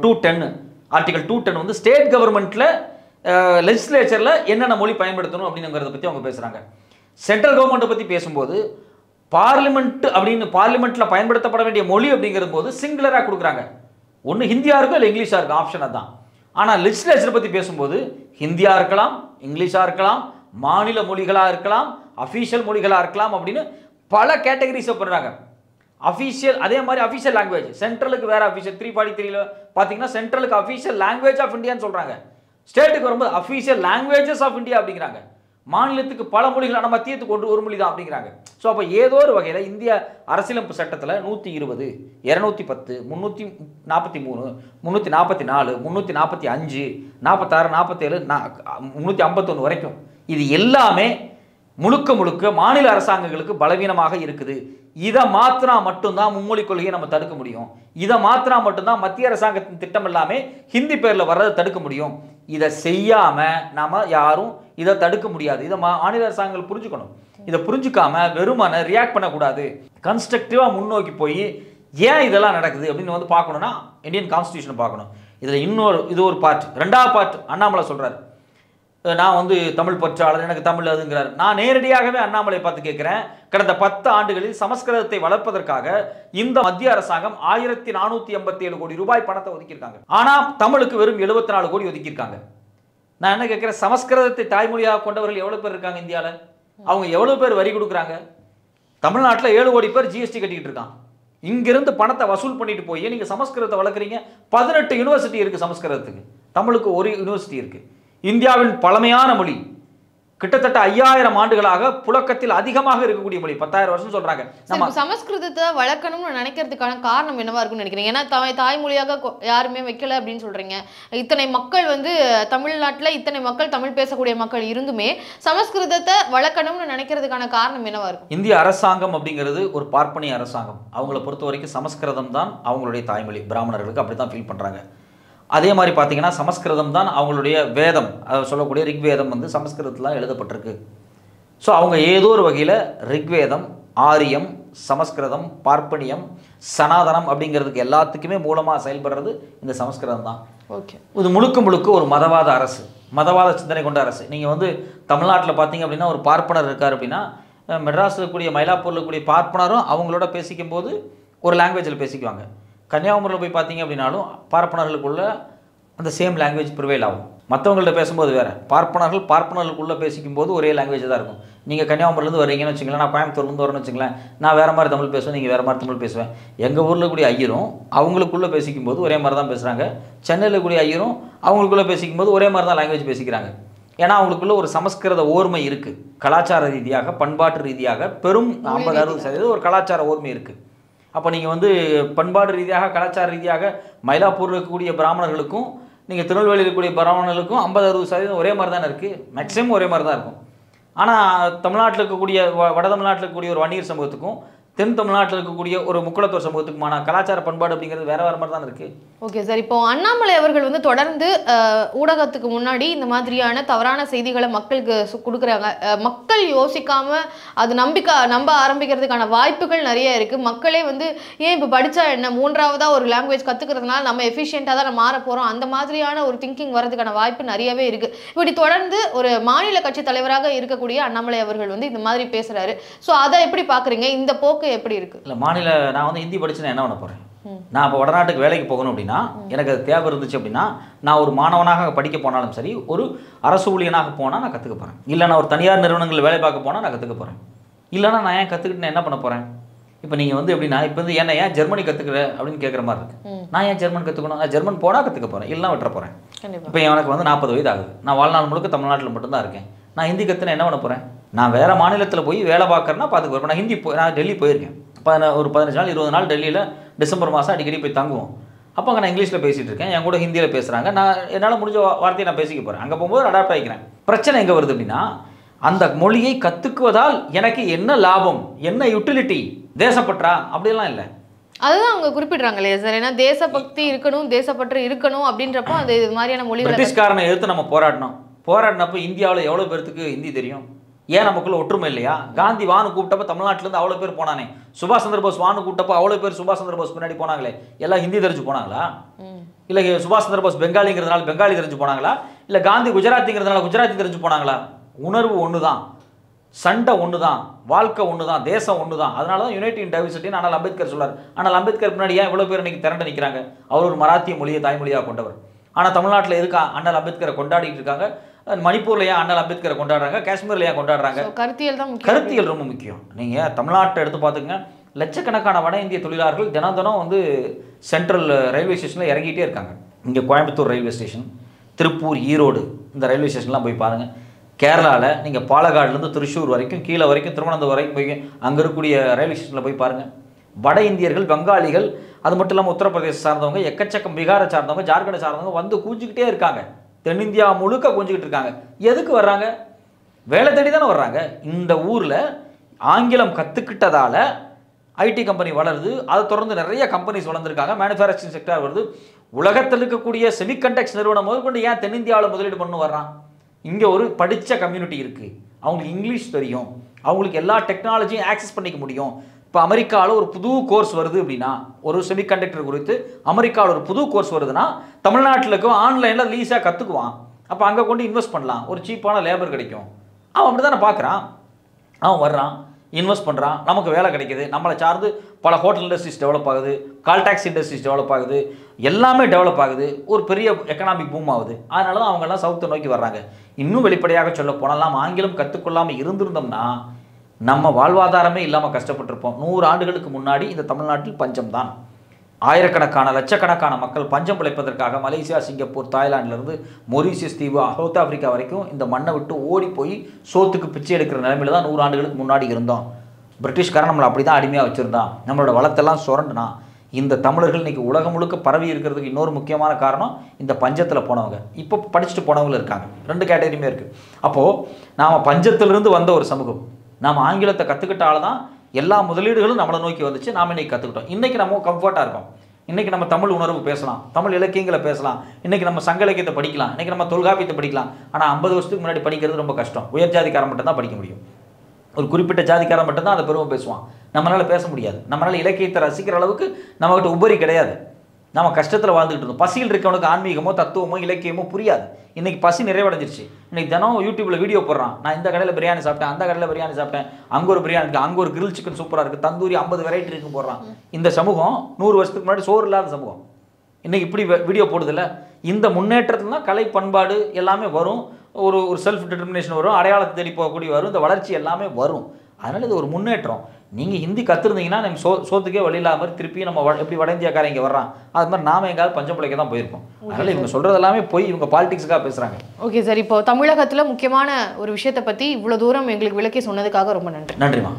210 ஆர்டிகல் 210 வந்து ஸ்டேட் கவர்மெண்ட்டில் லெஜிஸ்லேச்சரில் என்னென்ன மொழி பயன்படுத்தணும் அப்படிங்கிறத பற்றி அவங்க பேசுகிறாங்க. சென்ட்ரல் கவர்மெண்ட்டை பற்றி பேசும்போது பார்லிமெண்ட் அப்படின்னு பார்லிமெண்ட்டில் பயன்படுத்தப்பட வேண்டிய மொழி அப்படிங்கிற போது சிங்குலராக கொடுக்குறாங்க. ஒன்று ஹிந்தியாக இருக்கும் இல்லை இங்கிலீஷாக இருக்கும், ஆப்ஷன் அதுதான். ஆனால் லெஜிஸ்லேச்சரை பற்றி பேசும்போது ஹிந்தியாக இருக்கலாம், இங்கிலீஷாக இருக்கலாம், மாநில மொழிகளாக இருக்கலாம், அஃபீஷியல் மொழிகளாக இருக்கலாம் அப்படின்னு பல கேட்டகரிஸை பண்ணுறாங்க. அஃபீஷியல் அதே மாதிரி அஃபீஷியல் லாங்குவேஜ் சென்ட்ரலுக்கு வேறு அஃபீஷியல் 343 பார்த்தீங்கன்னா சென்ட்ரலுக்கு அஃபீஷியல் லாங்குவேஜ் ஆஃப் இந்தியான்னு சொல்கிறாங்க. ஸ்டேட்டுக்கு வரும்போது அஃபீஷியல் லாங்குவேஜஸ் ஆஃப் இந்தியா அப்படிங்கிறாங்க. மாநிலத்துக்கு பல மொழிகளான மத்தியத்துக்கு ஒரு மொழி தான் அப்படிங்கிறாங்க. ஸோ அப்போ ஏதோ ஒரு வகையில் இந்திய அரசியலமைப்பு சட்டத்தில் 120, 210, 343, 344, 345, 46, 47, 351 வரைக்கும் இது எல்லாமே முழுக்க முழுக்க மாநில அரசாங்கங்களுக்கு பலவீனமாக இருக்குது. இதை மாத்தினா மட்டும்தான் மும்மொழி கொள்கையை நம்ம தடுக்க முடியும். இதை மாத்தினா மட்டும்தான் மத்திய அரசாங்கத்தின் திட்டம் எல்லாமே ஹிந்தி பேரில் வர்றதை தடுக்க முடியும். இதை செய்யாமல் நாம் யாரும் இதை தடுக்க முடியாது. இதை மாநில அரசாங்கங்கள் புரிஞ்சுக்கணும். இதை புரிஞ்சுக்காம வெறுமான ரியாக்ட் பண்ணக்கூடாது. கன்ஸ்ட்ரக்டிவாக முன்னோக்கி போய் ஏன் இதெல்லாம் நடக்குது அப்படின்னு வந்து பார்க்கணுன்னா இந்தியன் கான்ஸ்டியூஷனை பார்க்கணும். இதில் இது ஒரு பார்ட். ரெண்டாவது பார்ட் அண்ணாமலை சொல்கிறார், நான் வந்து தமிழ் பற்றாளர், எனக்கு தமிழ் அதுங்கிறார். நான் நேரடியாகவே அண்ணாமலை பார்த்து கேட்குறேன், கடந்த 10 ஆண்டுகளில் சமஸ்கிருதத்தை வளர்ப்பதற்காக இந்த மத்திய அரசாங்கம் 1487 கோடி ரூபாய் பணத்தை ஒதுக்கியிருக்காங்க. ஆனால் தமிழுக்கு வெறும் 74 கோடி ஒதுக்கியிருக்காங்க. நான் என்ன கேட்குறேன், சமஸ்கிருதத்தை தாய்மொழியாக கொண்டவர்கள் எவ்வளோ பேர் இருக்காங்க இந்தியாவில்? அவங்க எவ்வளோ பேர் வரி கொடுக்குறாங்க? தமிழ்நாட்டில் 7 கோடி பேர் ஜிஎஸ்டி கட்டிக்கிட்டு இருக்கான். இங்கிருந்து பணத்தை வசூல் பண்ணிட்டு போய் நீங்கள் சமஸ்கிருதத்தை வளர்க்குறீங்க. 18 யூனிவர்சிட்டி இருக்குது சமஸ்கிருதத்துக்கு. தமிழுக்கு ஒரு யூனிவர்சிட்டி இருக்குது. இந்தியாவின் பழமையான மொழி, கிட்டத்தட்ட 5000 ஆண்டுகளாக புழக்கத்தில் அதிகமாக இருக்கக்கூடிய மொழி. 10,000 வருஷம் சொல்றாங்க. நம்ம சமஸ்கிருதத்தை வளர்க்கணும்னு நினைக்கிறதுக்கான காரணம் என்னவா இருக்கும்னு நினைக்கிறீங்க? ஏன்னா தாய்மொழியாக யாருமே வைக்கல அப்படின்னு சொல்றீங்க. இத்தனை மக்கள் வந்து தமிழ்நாட்டில் இத்தனை மக்கள் தமிழ் பேசக்கூடிய மக்கள் இருந்துமே சமஸ்கிருதத்தை வளர்க்கணும்னு நினைக்கிறதுக்கான காரணம் என்னவா இருக்கும்? இந்திய அரசாங்கம் அப்படிங்கிறது ஒரு பார்ப்பனிய அரசாங்கம். அவங்கள பொறுத்த வரைக்கும் சமஸ்கிருதம் தான் அவங்களுடைய தாய்மொழி. பிராமணர்களுக்கு அப்படி தான் ஃபீல் பண்றாங்க. அதே மாதிரி பார்த்தீங்கன்னா சமஸ்கிருதம் தான் அவங்களுடைய வேதம், சொல்லக்கூடிய ரிக்வேதம் வந்து சமஸ்கிருதத்தில் எழுதப்பட்டிருக்கு. ஸோ அவங்க ஏதோ ஒரு வகையில் ரிக்வேதம், ஆரியம், சமஸ்கிருதம், பார்ப்பனியம், சனாதனம் அப்படிங்கிறதுக்கு எல்லாத்துக்குமே மூலமாக செயல்படுறது இந்த சமஸ்கிருதம் தான். ஓகே, இது முழுக்க முழுக்க ஒரு மதவாத அரசு, மதவாத சிந்தனை கொண்ட அரசு. நீங்கள் வந்து தமிழ்நாட்டில் பார்த்தீங்க அப்படின்னா ஒரு பார்ப்பனர் இருக்கார் அப்படின்னா மெட்ராஸில் இருக்கக்கூடிய மயிலாப்பூரில் இருக்கக்கூடிய பார்ப்பனரும் அவங்களோட பேசிக்கும் போது ஒரு லாங்குவேஜில் பேசிக்குவாங்க. கன்னியாகுமரியில் போய் பார்த்தீங்க அப்படின்னாலும் பார்ப்பனர்களுக்குள்ள அந்த சேம் லாங்குவேஜ் ப்ரிவைல் ஆகும். மற்றவங்கள்ட்ட பேசும்போது வேறு, பார்ப்பனர்களுக்குள்ளே பேசிக்கும்போது ஒரே லாங்குவேஜ் தான் இருக்கும். நீங்கள் கன்னியாகுமரிலேருந்து வரீங்கன்னு வச்சுங்களேன், நான் கோயம்புத்தூர்லேருந்து வரேன்னு வச்சுங்களேன், நான் வேறு மாதிரி தமிழ் பேசுவேன், நீங்கள் வேறு மாதிரி தமிழ் பேசுவேன். எங்கள் ஊரில் கூடிய ஐயரும் அவங்களுக்குள்ளே பேசிக்கும்போது ஒரே மாதிரி தான் பேசுகிறாங்க. சென்னையில் கூடிய ஐயரும் அவங்களுக்குள்ளே பேசிக்கும்போது ஒரே மாதிரி தான் லாங்குவேஜ் பேசிக்கிறாங்க. ஏன்னா அவங்களுக்குள்ள ஒரு சமஸ்கிருத ஓர்மை இருக்குது. கலாச்சார ரீதியாக, பண்பாட்டு ரீதியாக பெரும் 50-60% ஒரு கலாச்சார ஓர்மை இருக்குது. அப்போ நீங்கள் வந்து பண்பாடு ரீதியாக, கலாச்சார ரீதியாக மயிலாப்பூரில் இருக்கக்கூடிய பிராமணர்களுக்கும் நீங்கள் திருநெல்வேலியில் இருக்கக்கூடிய பிராமணர்களுக்கும் 50-60% ஒரே மாதிரி தானே இருக்குது. மேக்ஸிமம் ஒரே மாதிரி தான் இருக்கும். ஆனால் தமிழ்நாட்டில் இருக்கக்கூடிய வட தமிழ்நாட்டில் இருக்கக்கூடிய ஒரு வன்னியர் சமூகத்துக்கும் தென் தமிழ்நாட்டில் இருக்கக்கூடிய ஒரு முக்குளத்தோர் சமூகத்துக்குமான கலாச்சார பண்பாடு அப்படிங்கிறது வேற வேறு மாதிரி தான் இருக்குது. ஓகே சார், இப்போ அண்ணாமலை அவர்கள் வந்து தொடர்ந்து ஊடகத்துக்கு முன்னாடி இந்த மாதிரியான தவறான செய்திகளை மக்களுக்கு கொடுக்குறாங்க. மக்கள் யோசிக்காம அது நம்ப ஆரம்பிக்கிறதுக்கான வாய்ப்புகள் நிறைய இருக்குது. மக்களே வந்து ஏன் இப்போ படித்தா என்ன, 3ஆவதா ஒரு லாங்குவேஜ் கற்றுக்கிறதுனால நம்ம எஃபிஷியண்ட்டாக தான் மாற போகிறோம், அந்த மாதிரியான ஒரு திங்கிங் வரதுக்கான வாய்ப்பு நிறையவே இருக்குது. இப்படி தொடர்ந்து ஒரு மாநில கட்சி தலைவராக இருக்கக்கூடிய அண்ணாமலை அவர்கள் வந்து இந்த மாதிரி பேசுகிறாரு. ஸோ அதை எப்படி பார்க்குறீங்க? இந்த போக்கு எப்படி இருக்கு? இல்லை நான் வந்து ஹிந்தி படிச்சு நான் என்ன பண்ண போகிறேன்? நான் இப்போ வடநாட்டுக்கு வேலைக்கு போகணும் அப்படின்னா எனக்கு அது தேவை இருந்துச்சு அப்படின்னா நான் ஒரு மாணவனாக படிக்க போனாலும் சரி, ஒரு அரசு ஊழியனாக போனால் நான் கற்றுக்க போகிறேன். இல்லை நான் ஒரு தனியார் நிறுவனங்களில் வேலை பார்க்க போனால் நான் கற்றுக்க போகிறேன். இல்லைனா நான் ஏன் கற்றுக்கிட்டு நான் என்ன பண்ண போகிறேன்? இப்போ நீங்கள் வந்து எப்படின்னா இப்போ வந்து என்ன ஏன் ஜெர்மனி கற்றுக்கிற அப்படின்னு கேட்குற மாதிரி இருக்கு. நான் ஏன் ஜெர்மன் கற்றுக்கணும்? நான் ஜெர்மன் போனால் கற்றுக்க போகிறேன், இல்லைனா விட்டுற போகிறேன். இப்போ எனக்கு வந்து 40 வயது ஆகுது, நான் வாழ்நாள் முழுக்க தமிழ்நாட்டில் மட்டும்தான் இருக்கேன். நான் ஹிந்தி கற்றுனா என்ன பண்ண போகிறேன்? நான் வேறு மாநிலத்தில் போய் வேலை பார்க்குறேன்னா பார்த்துக்க போகிறேன். நான் ஹிந்தி நான் டெல்லி போயிருக்கேன். ஒரு 15 நாள் 20 நாள் டெல்லியில் டிசம்பர் மாதம் அடிக்கடி போய் தங்குவோம். அப்போ அங்கே நான் இங்கிலீஷில் பேசிகிட்டு இருக்கேன், என் கூட ஹிந்தியில் பேசுகிறாங்க. நான் என்னால் முடிஞ்ச வார்த்தையை நான் பேசிக்க போகிறேன். அங்கே போகும்போது அடாப்ட் ஆகிக்கிறேன். பிரச்சனை எங்கே வருது அப்படின்னா, அந்த மொழியை கற்றுக்குவதால் எனக்கு என்ன லாபம், என்ன யூட்டிலிட்டி, தேசப்பற்றா அப்படிலாம் இல்லை. அதுதான் அவங்க குறிப்பிடுறாங்க இல்லையா சார்? ஏன்னா தேசபக்தி இருக்கணும், தேசப்பற்று இருக்கணும் அப்படின்றப்போ அது இது மாதிரியான மொழிகள். பிரிட்டிஷ்காரனை எதிர்த்து நம்ம போராடினப்போ இந்தியாவில் எவ்வளோ பேருக்கு ஹிந்தி தெரியும்? ஏன் நமக்குள்ள ஒற்றுமை இல்லையா? காந்தி வானு கூப்பிட்டப்ப தமிழ்நாட்டிலேருந்து அவ்வளோ பேர் போனானே. சுபாஷ் சந்திர போஸ் வானு கூப்பிட்டப்போ அவ்வளோ பேர் சுபாஷ் சந்திர போஸ் பின்னாடி போனாங்களே. எல்லாம் ஹிந்தி தெரிஞ்சு போனாங்களா? இல்லை சுபாஷ் சந்திர போஸ் பெங்காலிங்கிறதுனால பெங்காலி தெரிஞ்சு போனாங்களா? இல்லை காந்தி குஜராத்திங்கிறதுனால குஜராத்தி தெரிஞ்சு போனாங்களா? உணர்வு ஒன்று தான், சண்டை ஒன்று தான், வாழ்க்கை ஒன்று தான், தேசம் ஒன்று தான். அதனால தான் யுனைட்டி இன் டைவர்சிட்டின்னு ஆனால் அம்பேத்கர் சொல்றார். ஆனால் அம்பேத்கர் பின்னாடி ஏன் இவ்வளோ பேர் இன்னைக்கு திரண்டு நிற்கிறாங்க? அவர் ஒரு மராத்திய மொழியை தாய்மொழியாக கொண்டவர். ஆனால் தமிழ்நாட்டில் எதுக்கு அண்ணல் அம்பேத்கரை கொண்டாடிட்டு இருக்காங்க? மணிப்பூர்ல ஏன் அண்ணல் அம்பேத்கரை கொண்டாடுறாங்க? காஷ்மீர்ல ஏன் கொண்டாடுறாங்க? கருத்தியல் தான் முக்கியம். கருத்தியல் ரொம்ப முக்கியம். நீங்கள் தமிழ்நாட்டை எடுத்து பார்த்துங்க, லட்சக்கணக்கான வட இந்திய தொழிலாளர்கள் தினம் தினம் வந்து சென்ட்ரல் ரயில்வே ஸ்டேஷனில் இறங்கிட்டே இருக்காங்க. இங்கே கோயம்புத்தூர் ரயில்வே ஸ்டேஷன், திருப்பூர், ஈரோடு இந்த ரயில்வே ஸ்டேஷன்லாம் போய் பாருங்கள். கேரளாவில் நீங்கள் பாலக்காடுலேருந்து திருச்சூர் வரைக்கும், கீழே வரைக்கும், திருவனந்தபுரம் வரைக்கும் போய் அங்கே இருக்கக்கூடிய ரயில்வே ஸ்டேஷனில் போய் பாருங்கள். வட இந்தியர்கள், பெங்காலிகள், அது மட்டும் இல்லாமல் உத்தரப்பிரதேச சார்ந்தவங்க, எக்கச்சக்கம் பீகாரை சார்ந்தவங்க, ஜார்க்கண்டை சார்ந்தவங்க வந்து கூஞ்சிக்கிட்டே இருக்காங்க. தென்னிந்தியா முழுக்க கொஞ்சிக்கிட்டு இருக்காங்க. எதுக்கு வர்றாங்க? வேலை தேடி தானே வர்றாங்க. இந்த ஊரில் ஆங்கிலம் கற்றுக்கிட்டதால ஐடி கம்பெனி வளருது. அதை தொடர்ந்து நிறைய கம்பெனிஸ் வளர்ந்துருக்காங்க. மேனுஃபேக்சரிங் செக்டார் வருது. உலகத்தில் இருக்கக்கூடிய செமிகண்டக்டர்ஸ் நிறுவனம் முதற்கொண்டு ஏன் தென்னிந்தியாவில் முதலீடு பண்ணு வர்றான்? இங்கே ஒரு படித்த கம்யூனிட்டி இருக்குது, அவங்களுக்கு இங்கிலீஷ் தெரியும், அவங்களுக்கு எல்லா டெக்னாலஜியும் ஆக்சஸ் பண்ணிக்க முடியும். இப்போ அமெரிக்காவில் ஒரு புது கோர்ஸ் வருது அப்படின்னா, ஒரு செமிகண்டக்டர் குறித்து அமெரிக்காவில் ஒரு புது கோர்ஸ் வருதுன்னா, தமிழ்நாட்டில் இருக்க ஆன்லைனில் லீஸாக கற்றுக்குவான். அப்போ அங்கே கொண்டு இன்வெஸ்ட் பண்ணலாம், ஒரு சீப்பான லேபர் கிடைக்கும். அவன் அப்படி தானே பார்க்குறான். அவன் வர்றான், இன்வெஸ்ட் பண்ணுறான், நமக்கு வேலை கிடைக்கிது. நம்மளை சார்ந்து பல ஹோட்டல் இண்டஸ்ட்ரீஸ் டெவலப் ஆகுது, கால் டாக்ஸி இண்டஸ்ட்ரீஸ் டெவலப் ஆகுது, எல்லாமே டெவலப் ஆகுது, ஒரு பெரிய எக்கனாமிக் பூம் ஆகுது. அதனால தான் அவங்கெல்லாம் சவுத்தை நோக்கி வர்றாங்க. இன்னும் வெளிப்படையாக சொல்ல போனலாம், ஆங்கிலம் கற்றுக்கொள்ளாமல் இருந்திருந்தோம்னா நம்ம வாழ்வாதாரமே இல்லாமல் கஷ்டப்பட்டிருப்போம். 100 ஆண்டுகளுக்கு முன்னாடி இந்த தமிழ்நாட்டில் பஞ்சம் தான். ஆயிரக்கணக்கான லட்சக்கணக்கான மக்கள் பஞ்சம் பிழைப்பதற்காக மலேசியா, சிங்கப்பூர், தாய்லாண்டிலிருந்து மொரீஷியஸ் தீவு, சவுத் ஆப்பிரிக்கா வரைக்கும் இந்த மண்ணை விட்டு ஓடி போய் சோத்துக்கு பிச்சை எடுக்கிற நிலைமையில தான் 100 ஆண்டுகளுக்கு முன்னாடி இருந்தோம். பிரிட்டிஷ்காரன் நம்மளை அப்படி தான் அடிமையாக வச்சுருந்தான், நம்மளோட வளத்தெல்லாம் சுரண்டுனா. இந்த தமிழர்கள் இன்றைக்கி உலகம் முழுக்க பரவி இருக்கிறதுக்கு இன்னொரு முக்கியமான காரணம் இந்த பஞ்சத்தில் போனவங்க. இப்போ படிச்சுட்டு போனவங்களும் இருக்காங்க, 2 கேட்டகரியுமே இருக்குது. அப்போது நாம் பஞ்சத்திலிருந்து வந்த ஒரு சமூகம், நாம் ஆங்கிலத்தை கற்றுக்கிட்டால தான் எல்லா முதலீடுகளும் நம்மளை நோக்கி வந்துச்சு. நாம் இன்றைக்கி கற்றுக்கிட்டோம். இன்றைக்கி நம்ம கம்ஃபர்ட்டாக இருக்கோம். இன்றைக்கி நம்ம தமிழ் உணர்வு பேசலாம், தமிழ் இலக்கியங்களை பேசலாம், இன்றைக்கி நம்ம சங்க இலக்கியத்தை படிக்கலாம், இன்றைக்கி நம்ம தொல்காப்பியத்தை படிக்கலாம். ஆனால் 50 வருஷத்துக்கு முன்னாடி படிக்கிறது ரொம்ப கஷ்டம். உயர் ஜாதிக்காரன் மட்டும்தான் படிக்க முடியும். ஒரு குறிப்பிட்ட ஜாதிக்காரன் மட்டும்தான் அதை பெருமை பேசுவான். நம்மளால் பேச முடியாது. நம்மளால் இலக்கியத்தை ரசிக்கிற அளவுக்கு நம்மகிட்ட உபரி கிடையாது. நம்ம கஷ்டத்தில் வாழ்ந்துகிட்டு இருந்தோம். பசியில் இருக்கவனுக்கு ஆன்மீகமோ தத்துவமோ இலக்கியமோ புரியாது. இன்றைக்கி பசி நிறைவடைஞ்சிருச்சு. இன்றைக்கி தினம் யூடியூப்பில் வீடியோ போடுறான், நான் இந்த கடையில் பிரியாணி சாப்பிட்டேன், அந்த கடையில் பிரியாணி சாப்பிட்டேன், அங்கே ஒரு பிரியாணி இருக்குது, அங்கே ஒரு கிரில் சிக்கன் சூப்பராக இருக்குது, தந்தூரி 50 வெரைட்டி இருக்குன்னு போடுறான். இந்த சமூகம் 100 வருஷத்துக்கு முன்னாடி சோறு இல்லாத சமூகம். இன்றைக்கி இப்படி வீடியோ போடுதில்ல. இந்த முன்னேற்றத்தில் தான் கலை பண்பாடு எல்லாமே வரும். ஒரு செல்ஃப் டிட்டர்மினேஷன் வரும், அடையாளத்தை தேடி போகக்கூடிய வரும், இந்த வளர்ச்சி எல்லாமே வரும். அதனால் இது ஒரு முன்னேற்றம். நீங்கள் ஹிந்தி கற்றுருந்தீங்கன்னா நம்ம சோத்துக்கே வழி இல்லாமல் திருப்பி நம்ம எப்படி வட இந்தியாக்காரன் இங்கே வர்றான், அது மாதிரி நாம எங்காவது பஞ்சம் பிழைக்க தான் போயிருக்கோம். அதனால் இவங்க சொல்கிறது எல்லாமே போய் இவங்க பாலிடிக்ஸுக்காக பேசுகிறாங்க. ஓகே சார், இப்போ தமிழகத்தில் முக்கியமான ஒரு விஷயத்தை பற்றி இவ்வளோ தூரம் எங்களுக்கு விளக்கி சொன்னதுக்காக ரொம்ப நன்றி. நன்றிமா.